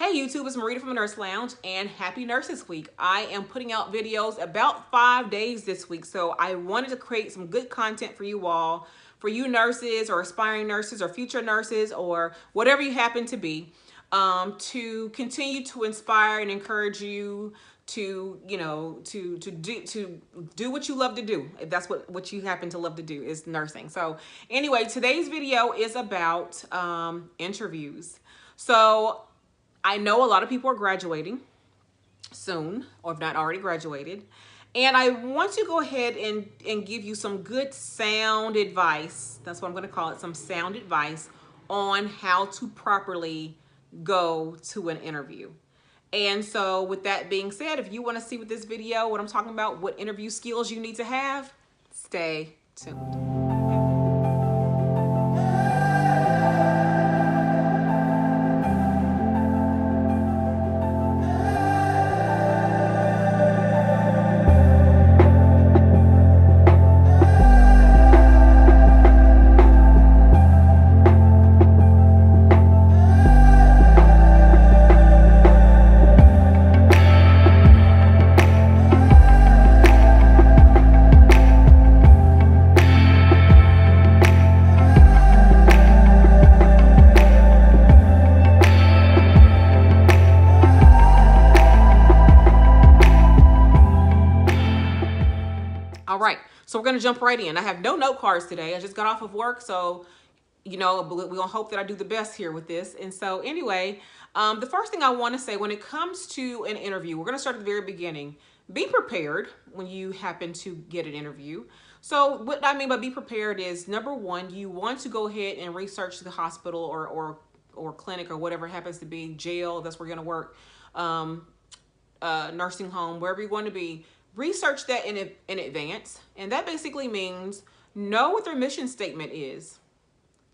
Hey YouTube, it's Marita from the Nurse Lounge and happy Nurses Week. I am putting out videos about 5 days this week, so I wanted to create some good content for you all, for you nurses or aspiring nurses or future nurses or whatever you happen to be, to continue to inspire and encourage you to, to do what you love to do. If that's what you happen to love to do is nursing. So anyway, today's video is about interviews. So I know a lot of people are graduating soon, or if not already graduated. And I want to go ahead and give you some good sound advice. That's what I'm going to call it, some sound advice on how to properly go to an interview. And so with that being said, if you want to see with this video what I'm talking about, what interview skills you need to have, stay tuned. All right, so we're gonna jump right in. I have no note cards today. I just got off of work, so we're gonna hope that I do the best here with this. And so anyway, the first thing I want to say when it comes to an interview, we're gonna start at the very beginning. Be prepared when you happen to get an interview. So what I mean by be prepared is, number one, you want to go ahead and research the hospital or clinic or whatever it happens to be, jail, that's where you're gonna work, nursing home, wherever you want to be. Research that in advance, and that basically means know what their mission statement is.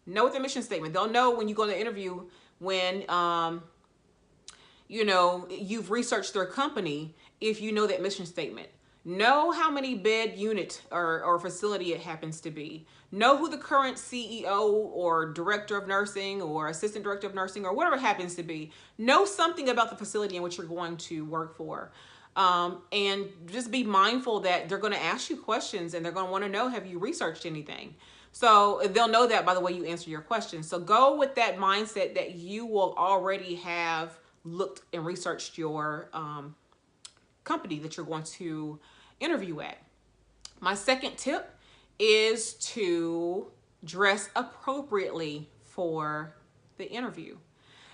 Know what their mission statement. They'll know when you go to the interview when you've researched their company if you know that mission statement. Know how many bed unit or facility it happens to be. Know who the current CEO or director of nursing or assistant director of nursing or whatever it happens to be. Know something about the facility in which you're going to work for. And just be mindful that they're going to ask you questions and they're going to want to know, have you researched anything? So they'll know that by the way you answer your questions. So go with that mindset that you will already have looked and researched your company that you're going to interview at. My second tip is to dress appropriately for the interview.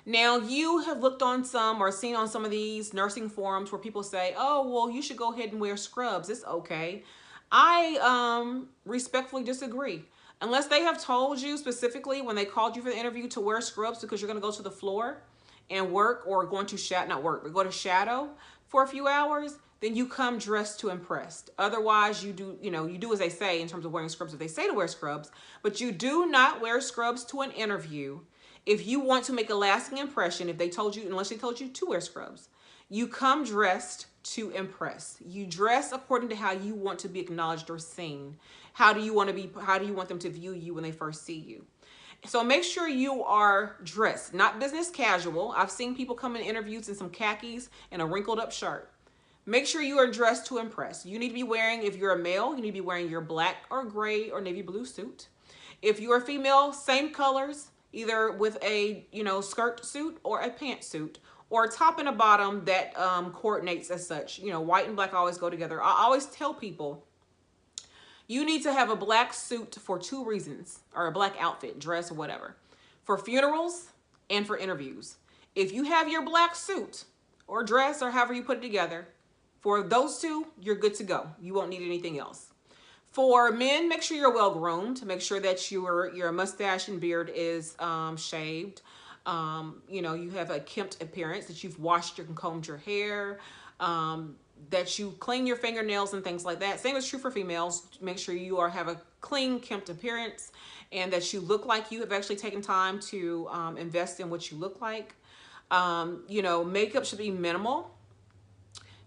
Now, you have looked on some or seen on some of these nursing forums where people say, oh, well, you should go ahead and wear scrubs. It's okay. I respectfully disagree. Unless they have told you specifically when they called you for the interview to wear scrubs because you're going to go to the floor and work or going to not work, but go to shadow for a few hours, then you come dressed to impress. Otherwise, you do as they say in terms of wearing scrubs if they say to wear scrubs, but you do not wear scrubs to an interview. If you want to make a lasting impression, unless they told you to wear scrubs, you come dressed to impress. You dress according to how you want to be acknowledged or seen. How do you want them to view you when they first see you? So make sure you are dressed, not business casual. I've seen people come in interviews in some khakis and a wrinkled up shirt. Make sure you are dressed to impress. You need to be wearing, if you're a male, you need to be wearing your black or gray or navy blue suit. If you're a female, same colors, either with a skirt suit or a pantsuit or a top and a bottom that coordinates as such. White and black always go together. I always tell people you need to have a black suit for 2 reasons, or a black outfit, dress or whatever, for funerals and for interviews. If you have your black suit or dress or however you put it together, for those 2, you're good to go. You won't need anything else. For men, make sure you're well groomed. Make sure that your mustache and beard is shaved. You have a kempt appearance, that you've washed and combed your hair, that you clean your fingernails and things like that. Same is true for females. Make sure you have a clean, kempt appearance and that you look like you have actually taken time to invest in what you look like. Makeup should be minimal.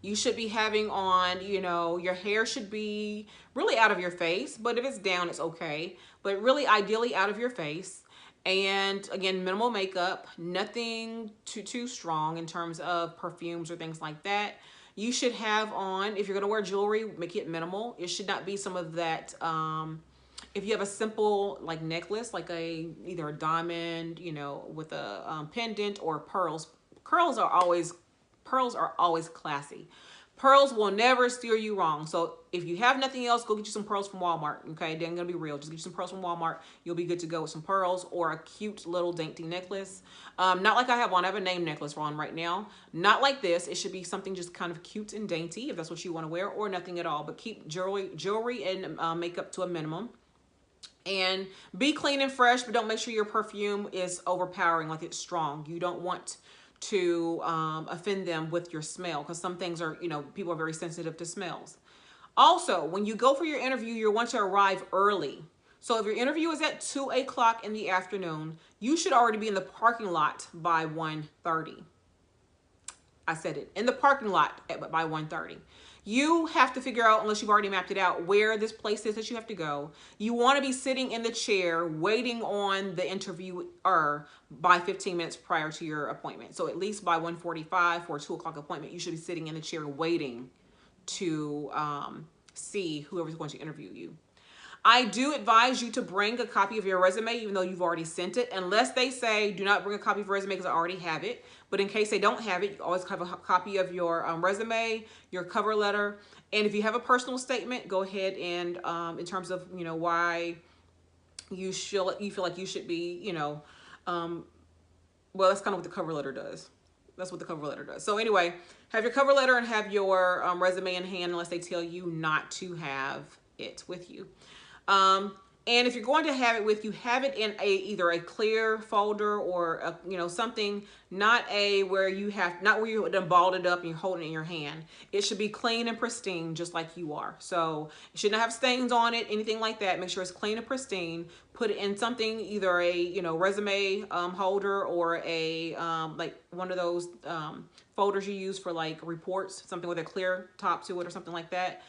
You should be having on, your hair should be really out of your face, but if it's down, it's okay. But really, ideally out of your face. And again, minimal makeup, nothing too strong in terms of perfumes or things like that. You should have on, if you're gonna wear jewelry, make it minimal. It should not be some of that. If you have a simple like necklace, like either a diamond, with a pendant, or pearls. Pearls are always classy. Pearls will never steer you wrong. So if you have nothing else, go get you some pearls from Walmart. Okay, then I'm gonna be real. Just get you some pearls from Walmart. You'll be good to go with some pearls or a cute little dainty necklace. Not like I have on. I have a name necklace on right now. Not like this. It should be something just kind of cute and dainty if that's what you want to wear, or nothing at all. But keep jewelry and makeup to a minimum. And be clean and fresh, but don't make sure your perfume is overpowering, like it's strong. You don't want to offend them with your smell, because some things are, people are very sensitive to smells. Also, when you go for your interview, you want to arrive early. So if your interview is at 2 o'clock in the afternoon, you should already be in the parking lot by 1:30. I said it, in the parking lot by 1:30. You have to figure out, unless you've already mapped it out, where this place is that you have to go. You want to be sitting in the chair waiting on the interviewer by 15 minutes prior to your appointment. So at least by 1:45 for a 2 o'clock appointment, you should be sitting in the chair waiting to see whoever's going to interview you. I do advise you to bring a copy of your resume, even though you've already sent it, unless they say do not bring a copy of your resume because I already have it. But in case they don't have it, you always have a copy of your resume, your cover letter. And if you have a personal statement, go ahead and in terms of, why you feel like you should be, well, that's kind of what the cover letter does. That's what the cover letter does. So anyway, have your cover letter and have your resume in hand, unless they tell you not to have it with you. And if you're going to have it with you, have it in either a clear folder or something, not where you done balled it up and you're holding it in your hand. It should be clean and pristine, just like you are. So it should not have stains on it, anything like that. Make sure it's clean and pristine. Put it in something, either a resume holder, or a like one of those folders you use for like reports, something with a clear top to it or something like that.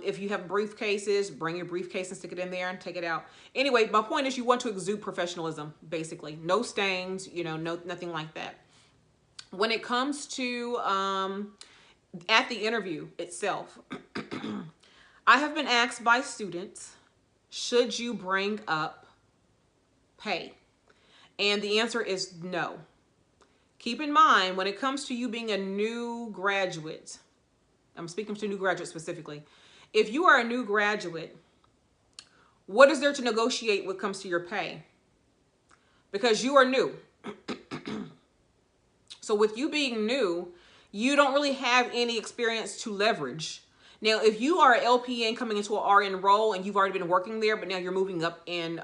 If you have briefcases, bring your briefcase and stick it in there and take it out. Anyway, my point is you want to exude professionalism, basically. No stains, nothing like that. When it comes to at the interview itself, I have been asked by students, should you bring up pay? And the answer is no. Keep in mind, when it comes to you being a new graduate, I'm speaking to new graduates specifically. If you are a new graduate, what is there to negotiate when it comes to your pay? Because you are new. So with you being new, you don't really have any experience to leverage. Now, if you are an LPN coming into an RN role and you've already been working there, but now you're moving up in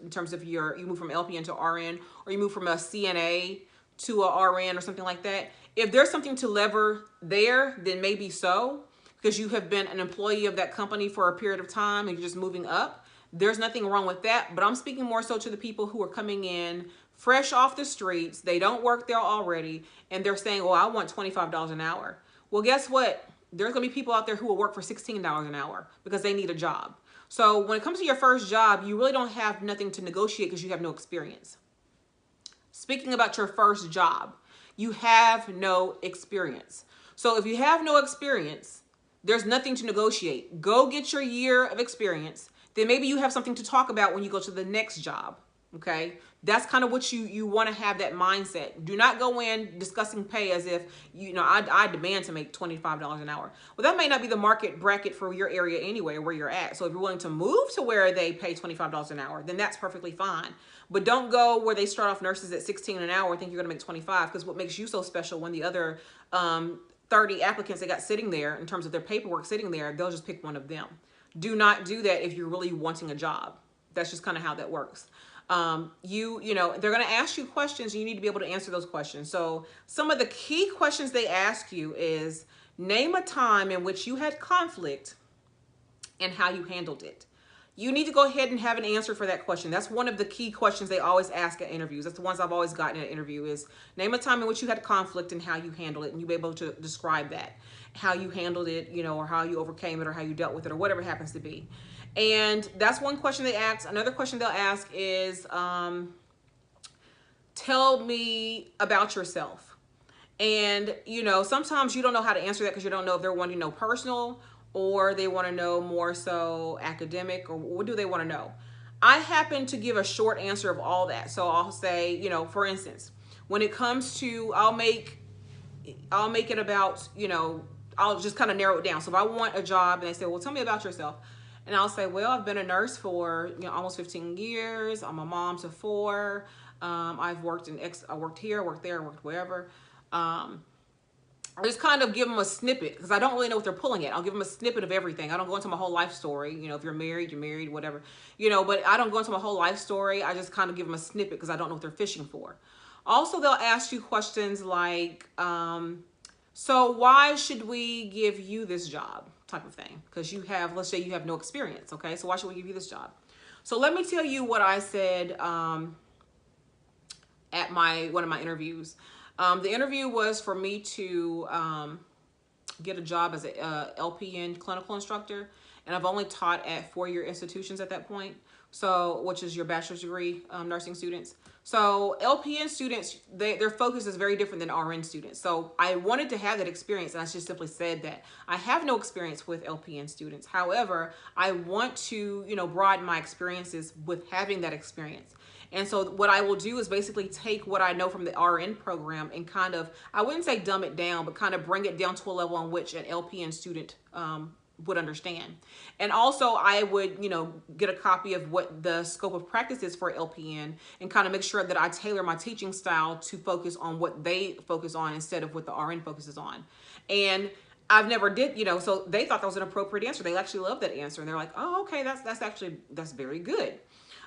terms of you move from LPN to RN, or you move from a CNA to a RN or something like that. If there's something to lever there, then maybe so, because you have been an employee of that company for a period of time and you're just moving up. There's nothing wrong with that. But I'm speaking more so to the people who are coming in fresh off the streets. They don't work there already, and they're saying, well, I want $25 an hour. Well, guess what? There's going to be people out there who will work for $16 an hour because they need a job. So when it comes to your first job, you really don't have nothing to negotiate because you have no experience. Speaking about your first job, you have no experience. So if you have no experience, there's nothing to negotiate. Go get your year of experience. Then maybe you have something to talk about when you go to the next job. Okay, that's kind of what you want to have, that mindset. Do not go in discussing pay as if, I demand to make $25 an hour. Well, that may not be the market bracket for your area anyway, where you're at. So if you're willing to move to where they pay $25 an hour, then that's perfectly fine. But don't go where they start off nurses at 16 an hour and think you're going to make 25, because what makes you so special when the other 30 applicants they got sitting there, in terms of their paperwork sitting there, they'll just pick one of them. Do not do that if you're really wanting a job. That's just kind of how that works. They're going to ask you questions, and you need to be able to answer those questions. So some of the key questions they ask you is, name a time in which you had conflict and how you handled it. You need to go ahead and have an answer for that question. That's one of the key questions they always ask at interviews. That's the ones I've always gotten at an interview, is name a time in which you had conflict and how you handled it. And you be able to describe that, how you handled it, or how you overcame it, or how you dealt with it, or whatever it happens to be. And that's one question they ask. Another question they'll ask is, tell me about yourself. And, sometimes you don't know how to answer that because you don't know if they're wanting to know personal or they want to know more so academic, or what do they want to know. I happen to give a short answer of all that. So I'll say, for instance, when it comes to, I'll make it about, I'll just kind of narrow it down. So if I want a job and they say, well, tell me about yourself. And I'll say, well, I've been a nurse for, almost 15 years. I'm a mom to 4. I've worked I worked here, worked there, worked wherever. I just kind of give them a snippet because I don't really know what they're pulling at. I'll give them a snippet of everything. I don't go into my whole life story. If you're married, whatever, but I don't go into my whole life story. I just kind of give them a snippet because I don't know what they're fishing for. Also, they'll ask you questions like, so why should we give you this job, type of thing? Because let's say you have no experience. Okay. So why should we give you this job? So let me tell you what I said, at one of my interviews. The interview was for me to get a job as a LPN clinical instructor, and I've only taught at 4-year institutions at that point. So, which is your bachelor's degree nursing students. So LPN students, their focus is very different than RN students. So I wanted to have that experience, and I just simply said that I have no experience with LPN students. However, I want to, broaden my experiences with having that experience. And so what I will do is basically take what I know from the RN program and kind of, I wouldn't say dumb it down, but kind of bring it down to a level on which an LPN student would understand. And also I would, get a copy of what the scope of practice is for LPN and kind of make sure that I tailor my teaching style to focus on what they focus on instead of what the RN focuses on. And I've never did, so they thought that was an appropriate answer. They actually loved that answer. And they're like, oh, okay, that's very good.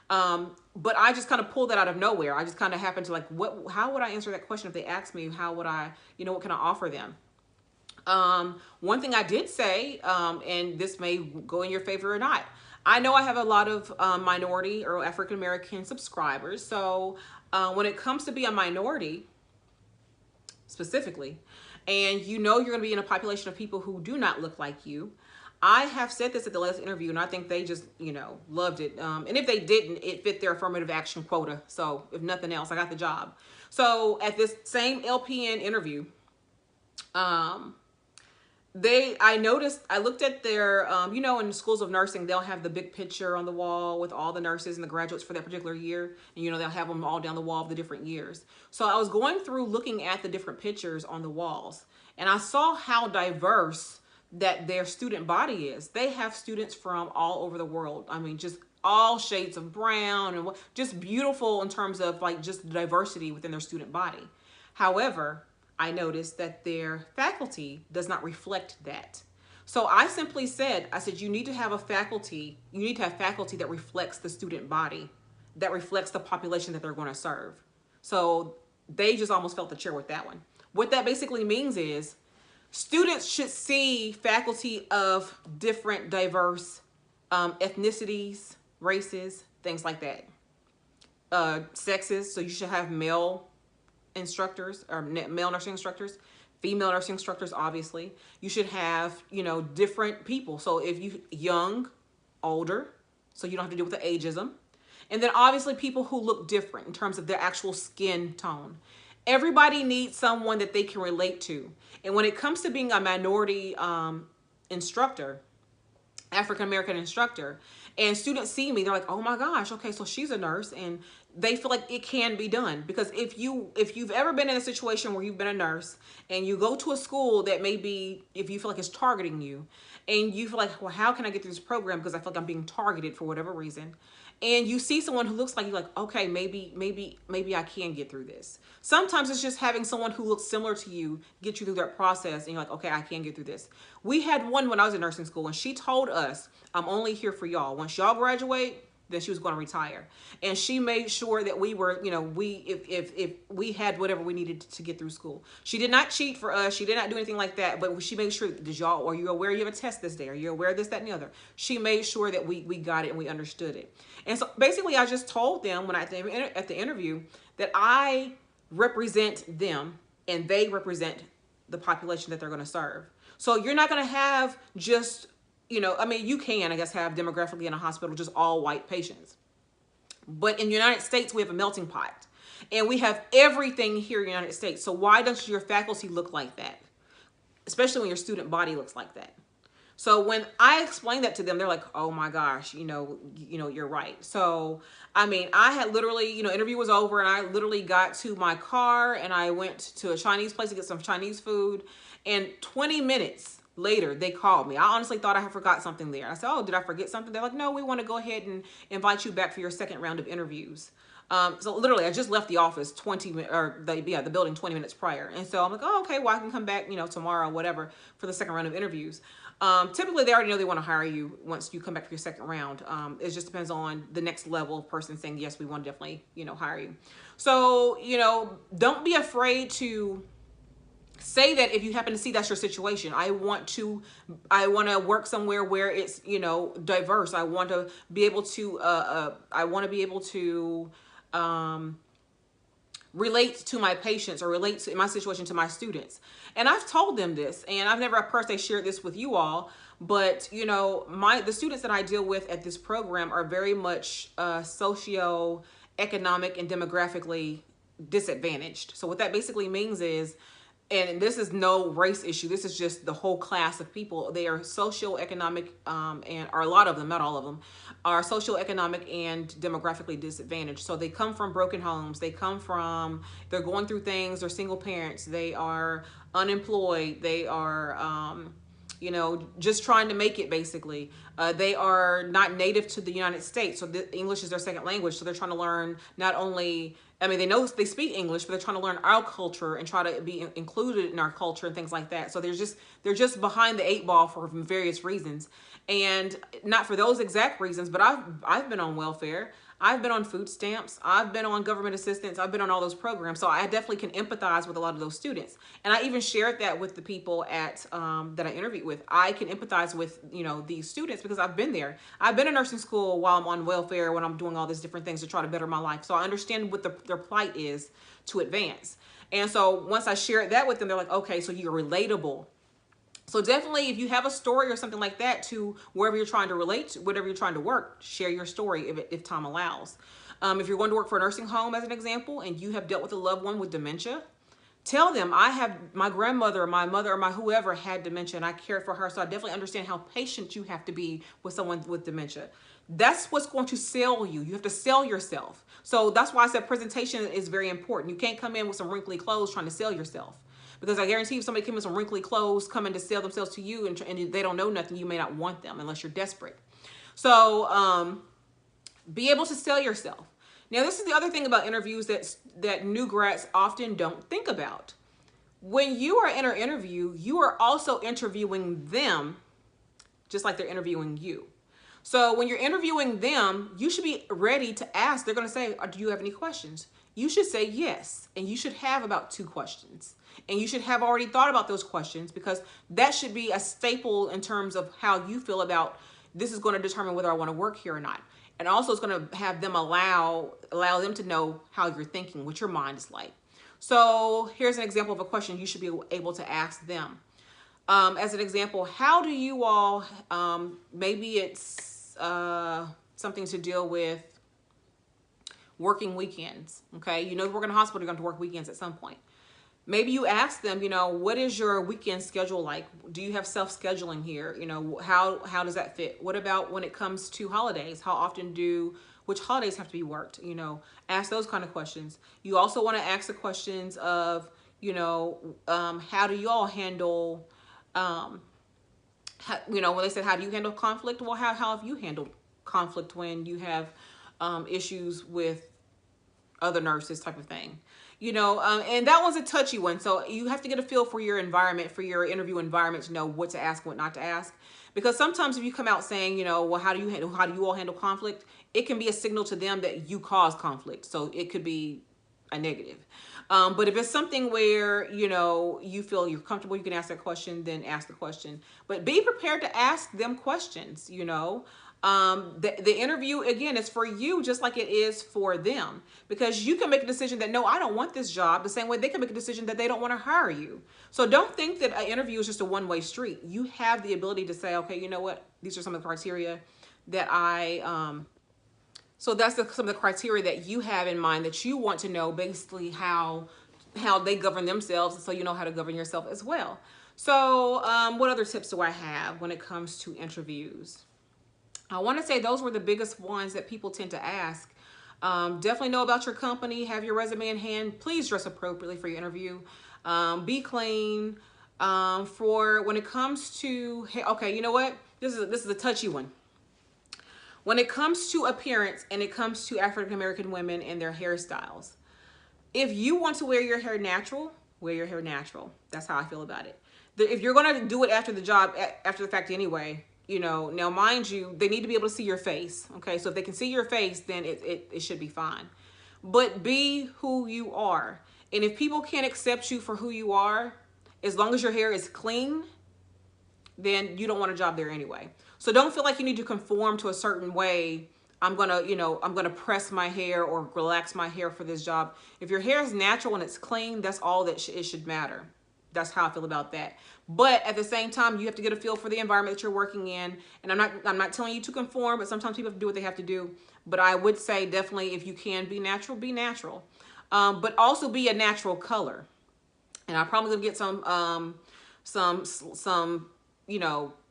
But I just kind of pulled that out of nowhere. I just kind of happened to like, how would I answer that question if they asked me? How would I, what can I offer them? One thing I did say, and this may go in your favor or not, I know I have a lot of minority or African-American subscribers. So when it comes to be a minority specifically, and you're going to be in a population of people who do not look like you, I have said this at the last interview, and I think they just, loved it. And if they didn't, it fit their affirmative action quota. So if nothing else, I got the job. So at this same LPN interview, I looked at their, in the schools of nursing, they'll have the big picture on the wall with all the nurses and the graduates for that particular year. And, they'll have them all down the wall of the different years. So I was going through looking at the different pictures on the walls, and I saw how diverse that their student body is. They have students from all over the world. I mean, just all shades of brown, and just beautiful in terms of like just diversity within their student body. However, I noticed that their faculty does not reflect that. So I simply said, you need to have faculty that reflects the student body, that reflects the population that they're going to serve. So they just almost felt the chair with that one. What that basically means is students should see faculty of different diverse ethnicities, races, things like that. Sexes, so you should have male instructors or male nursing instructors, female nursing instructors, obviously. You should have, different people. So if you young, older, so you don't have to deal with the ageism. And then obviously people who look different in terms of their actual skin tone. Everybody needs someone that they can relate to. And when it comes to being a minority instructor, African-American instructor, and students see me, they're like, oh my gosh, okay, so she's a nurse, and they feel like it can be done. Because if you've ever been in a situation where you've been a nurse and you go to a school that maybe, if you feel like it's targeting you, and you feel like, well, how can I get through this program because I feel like I'm being targeted for whatever reason, and you see someone who looks like you, like, okay, maybe I can get through this. Sometimes it's just having someone who looks similar to you get you through that process, and you're like, okay, I can get through this. We had one when I was in nursing school, and she told us, I'm only here for y'all. Once y'all graduate, then she was going to retire. And she made sure that we were, if we had whatever we needed to get through school. She did not cheat for us. She did not do anything like that. But she made sure, are you aware you have a test this day? Are you aware of this, that, and the other? She made sure that we got it and we understood it. And so basically I just told them at the interview that I represent them and they represent the population that they're going to serve. So you're not going to have just I mean, you can, I guess, have demographically in a hospital just all white patients. But in the United States, we have a melting pot. And we have everything here in the United States. So why does your faculty look like that? Especially when your student body looks like that. So when I explained that to them, they're like, oh my gosh, you're right. So, I mean, I had literally, interview was over and I literally got to my car and I went to a Chinese place to get some Chinese food. And 20 minutes later, they called me. I honestly thought I had forgot something there. I said, oh, did I forget something? They're like, no, we want to go ahead and invite you back for your second round of interviews. So literally I just left the office the building 20 minutes prior. And so I'm like, oh, okay, well, I can come back, tomorrow, whatever, for the second round of interviews. Typically they already know they want to hire you once you come back for your second round. It just depends on the next level person saying, yes, we want to definitely, hire you. So, don't be afraid to say that if you happen to see that's your situation. I want to work somewhere where it's, diverse. I want to be able to, relate to my patients or relate to my situation to my students. And I've told them this, and I've never personally shared this with you all, but the students that I deal with at this program are very much socio-economic and demographically disadvantaged. So what that basically means is, and this is no race issue, this is just the whole class of people. They are socioeconomic, or a lot of them, not all of them, are socioeconomic and demographically disadvantaged. So they come from broken homes. They're going through things. They're single parents. They are unemployed. They are, just trying to make it, basically. They are not native to the United States, so English is their second language. So they're trying to learn not only, they speak English, but they're trying to learn our culture and try to be included in our culture and things like that. So they're just behind the eight ball for various reasons. And not for those exact reasons, but I've been on welfare. I've been on food stamps. I've been on government assistance. I've been on all those programs. So I definitely can empathize with a lot of those students. And I even shared that with the people that I interviewed with. I can empathize with, these students because I've been there. I've been in nursing school while I'm on welfare, when I'm doing all these different things to try to better my life. So I understand what their plight is to advance. And so once I shared that with them, they're like, okay, so you're relatable. So definitely, if you have a story or something like that to wherever you're trying to relate to, whatever you're trying to work, share your story if time allows. If you're going to work for a nursing home, as an example, and you have dealt with a loved one with dementia, tell them, I have my grandmother, my mother, or my whoever had dementia, and I cared for her. So I definitely understand how patient you have to be with someone with dementia. That's what's going to sell you. You have to sell yourself. So that's why I said presentation is very important. You can't come in with some wrinkly clothes trying to sell yourself. Because I guarantee if somebody came in some wrinkly clothes coming to sell themselves to you and they don't know nothing, you may not want them unless you're desperate. So be able to sell yourself. Now, this is the other thing about interviews that new grads often don't think about. When you are in an interview, you are also interviewing them just like they're interviewing you. So when you're interviewing them, you should be ready to ask. They're going to say, do you have any questions? You should say yes. And you should have about 2 questions. And you should have already thought about those questions, because that should be a staple in terms of how you feel about this is going to determine whether I want to work here or not. And also it's going to have them allow them to know how you're thinking, what your mind is like. So here's an example of a question you should be able to ask them. As an example, how do you all, maybe it's something to deal with working weekends, okay? You know, you work in a hospital, you're going to work weekends at some point. Maybe you ask them, what is your weekend schedule like? Do you have self-scheduling here? How does that fit? What about when it comes to holidays? How often which holidays have to be worked? Ask those kind of questions. You also want to ask the questions of, how do you all handle, when they said, how do you handle conflict? Well, how have you handled conflict when you have issues with other nurses, type of thing? And that one's a touchy one. So you have to get a feel for your environment, for your interview environment, to know what to ask, what not to ask. Because sometimes if you come out saying, well, how do you all handle conflict? It can be a signal to them that you cause conflict. So it could be a negative. But if it's something where, you feel you're comfortable, you can ask that question, then ask the question. But be prepared to ask them questions, The interview, again, is for you just like it is for them, because you can make a decision that, no, I don't want this job, the same way they can make a decision that they don't want to hire you. So don't think that an interview is just a one-way street. You have the ability to say, okay, you know what, these are some of the criteria that so that's some of the criteria that you have in mind, that you want to know basically how they govern themselves, so you know how to govern yourself as well. So what other tips do I have when it comes to interviews? I want to say those were the biggest ones that people tend to ask. Definitely know about your company. Have your resume in hand. Please dress appropriately for your interview. Be clean. For when it comes to, okay, you know what? This is a touchy one. When it comes to appearance and it comes to African American women and their hairstyles, if you want to wear your hair natural, wear your hair natural. That's how I feel about it. If you're going to do it after the job, after the fact anyway, you know, now mind you, they need to be able to see your face. Okay, so if they can see your face, then it should be fine. But be who you are. And if people can't accept you for who you are, as long as your hair is clean, then you don't want a job there anyway. So don't feel like you need to conform to a certain way. I'm gonna press my hair or relax my hair for this job. If your hair is natural and it's clean, that's all that it should matter. That's how I feel about that. But at the same time, you have to get a feel for the environment that you're working in. And I'm not telling you to conform, but sometimes people have to do what they have to do. But I would say definitely, if you can be natural, be natural. But also be a natural color. And I'm probably gonna get some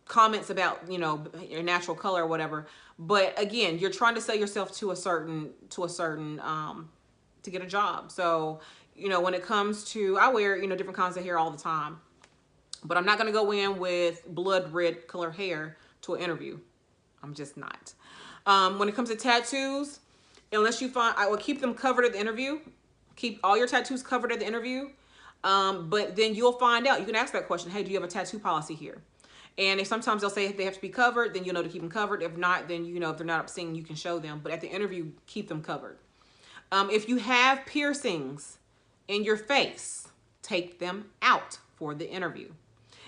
comments about, your natural color or whatever. But again, you're trying to sell yourself to a certain to get a job. So, when it comes to, I wear, different kinds of hair all the time, but I'm not going to go in with blood red color hair to an interview. I'm just not. When it comes to tattoos, unless you find, I will keep them covered at the interview. Keep all your tattoos covered at the interview. But then you'll find out, you can ask that question. Hey, do you have a tattoo policy here? And if sometimes they'll say if they have to be covered, then you'll know to keep them covered. If not, then if they're not obscene, you can show them. But at the interview, keep them covered. If you have piercings in your face, take them out for the interview.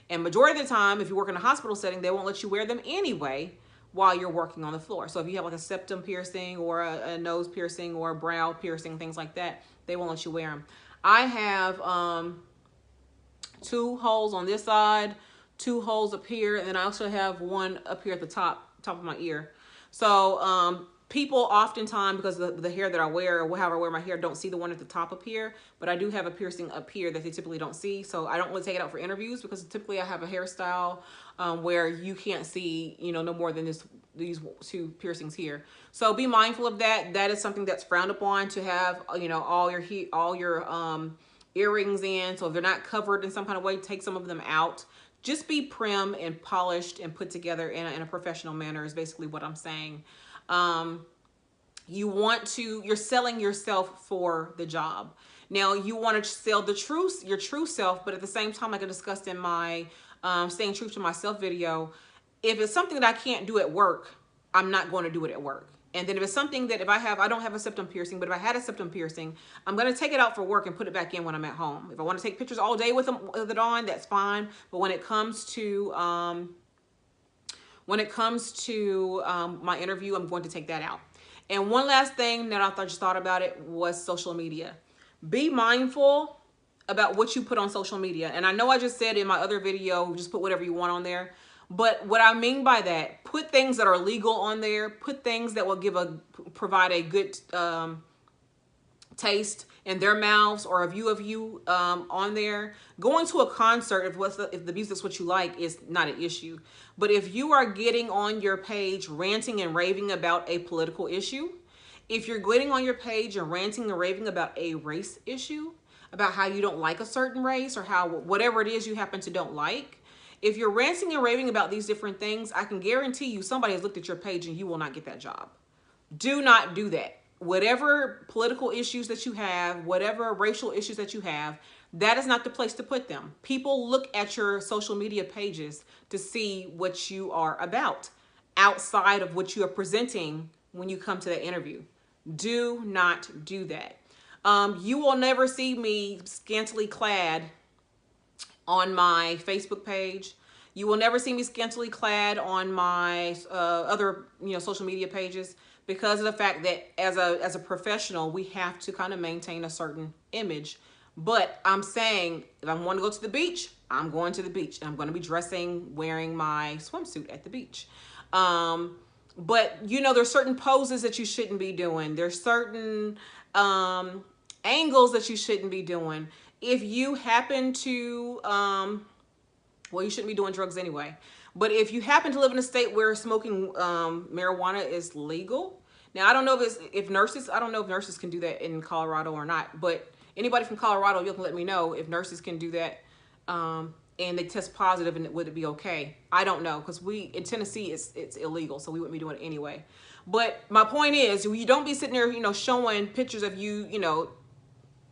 And majority of the time, if you work in a hospital setting, they won't let you wear them anyway while you're working on the floor. So if you have like a septum piercing or a nose piercing or a brow piercing, things like that, they won't let you wear them. I have 2 holes on this side, 2 holes up here, and then I also have one up here at the top of my ear. So people oftentimes, because the hair that I wear or however I wear my hair, don't see the one at the top up here, but I do have a piercing up here that they typically don't see. So I don't really take it out for interviews, because typically I have a hairstyle where you can't see, no more than these 2 piercings here. So be mindful of that. That is something that's frowned upon, to have, all your earrings in. So if they're not covered in some kind of way, take some of them out. Just be prim and polished and put together in a professional manner is basically what I'm saying. You're selling yourself for the job. Now you want to sell your true self, but at the same time, like I discussed in my Staying True to Myself video, if it's something that I can't do at work, I'm not going to do it at work. And then if it's something that I don't have a septum piercing, but if I had a septum piercing, I'm going to take it out for work and put it back in when I'm at home. If I want to take pictures all day with it on, that's fine. But when it comes to my interview, I'm going to take that out. And one last thing that I just thought about it was social media. Be mindful about what you put on social media. And I know I just said in my other video, just put whatever you want on there. But what I mean by that, put things that are legal on there. Put things that will provide a good taste in their mouths, or a view of you on there. Going to a concert, if the music's what you like, is not an issue. But if you are getting on your page ranting and raving about a political issue, if you're getting on your page and ranting and raving about a race issue, about how you don't like a certain race, or how whatever it is you happen to don't like, if you're ranting and raving about these different things, I can guarantee you somebody has looked at your page and you will not get that job. Do not do that. Whatever political issues that you have, whatever racial issues that you have, that is not the place to put them. People look at your social media pages to see what you are about, outside of what you are presenting when you come to that interview. Do not do that. You will never see me scantily clad on my Facebook page. You will never see me scantily clad on my other social media pages, because of the fact that as a professional, we have to kind of maintain a certain image. But I'm saying, if I want to go to the beach, I'm going to the beach, and I'm going to be wearing my swimsuit at the beach. But there's certain poses that you shouldn't be doing. There's certain angles that you shouldn't be doing. If you happen to, well, you shouldn't be doing drugs anyway. But if you happen to live in a state where smoking marijuana is legal, now I don't know if nurses can do that in Colorado or not. But anybody from Colorado, you can let me know if nurses can do that, and they test positive, and would it be okay? I don't know, because in Tennessee it's illegal, so we wouldn't be doing it anyway. But my point is, you don't be sitting there, showing pictures of you,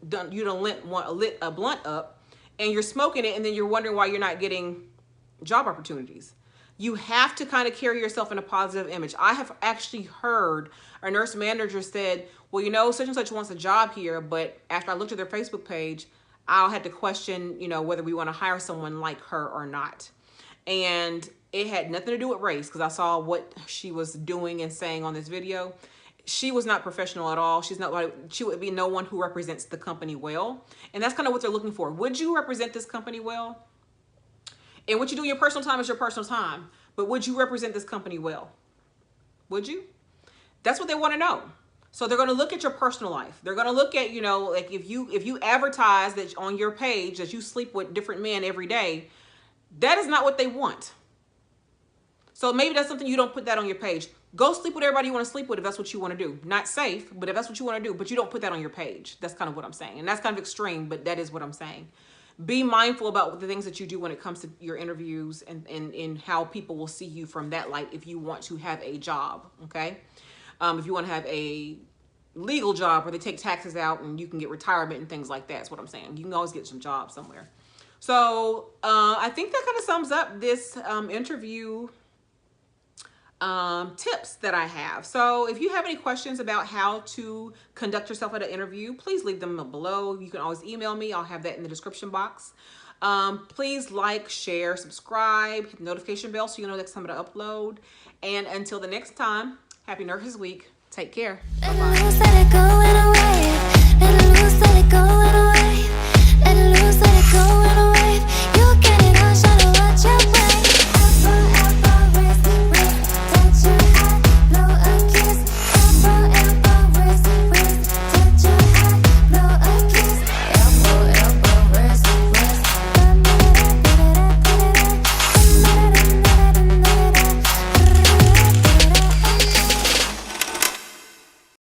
lit a blunt up, and you're smoking it, and then you're wondering why you're not getting job opportunities. You have to kind of carry yourself in a positive image. I have actually heard a nurse manager said, well, such and such wants a job here, but after I looked at their Facebook page, I'll have to question, whether we want to hire someone like her or not. And it had nothing to do with race, because I saw what she was doing and saying on this video. She was not professional at all. She would be no one who represents the company well. And that's kind of what they're looking for. Would you represent this company well? And what you do in your personal time is your personal time. But would you represent this company well? Would you? That's what they want to know. So they're going to look at your personal life. They're going to look at, like if you advertise that on your page that you sleep with different men every day, that is not what they want. So maybe that's something you don't put that on your page. Go sleep with everybody you want to sleep with if that's what you want to do. Not safe, but if that's what you want to do, but you don't put that on your page. That's kind of what I'm saying. And that's kind of extreme, but that is what I'm saying. Be mindful about the things that you do when it comes to your interviews, and how people will see you from that light if you want to have a job, okay? If you want to have a legal job where they take taxes out and you can get retirement and things like that, is what I'm saying. You can always get some job somewhere. So I think that kind of sums up this interview tips that I have. So if you have any questions about how to conduct yourself at an interview, please leave them below. You can always email me. I'll have that in the description box. Please like, share, subscribe, hit the notification bell so you know next time I upload. And until the next time, happy Nurses Week. Take care. Bye-bye.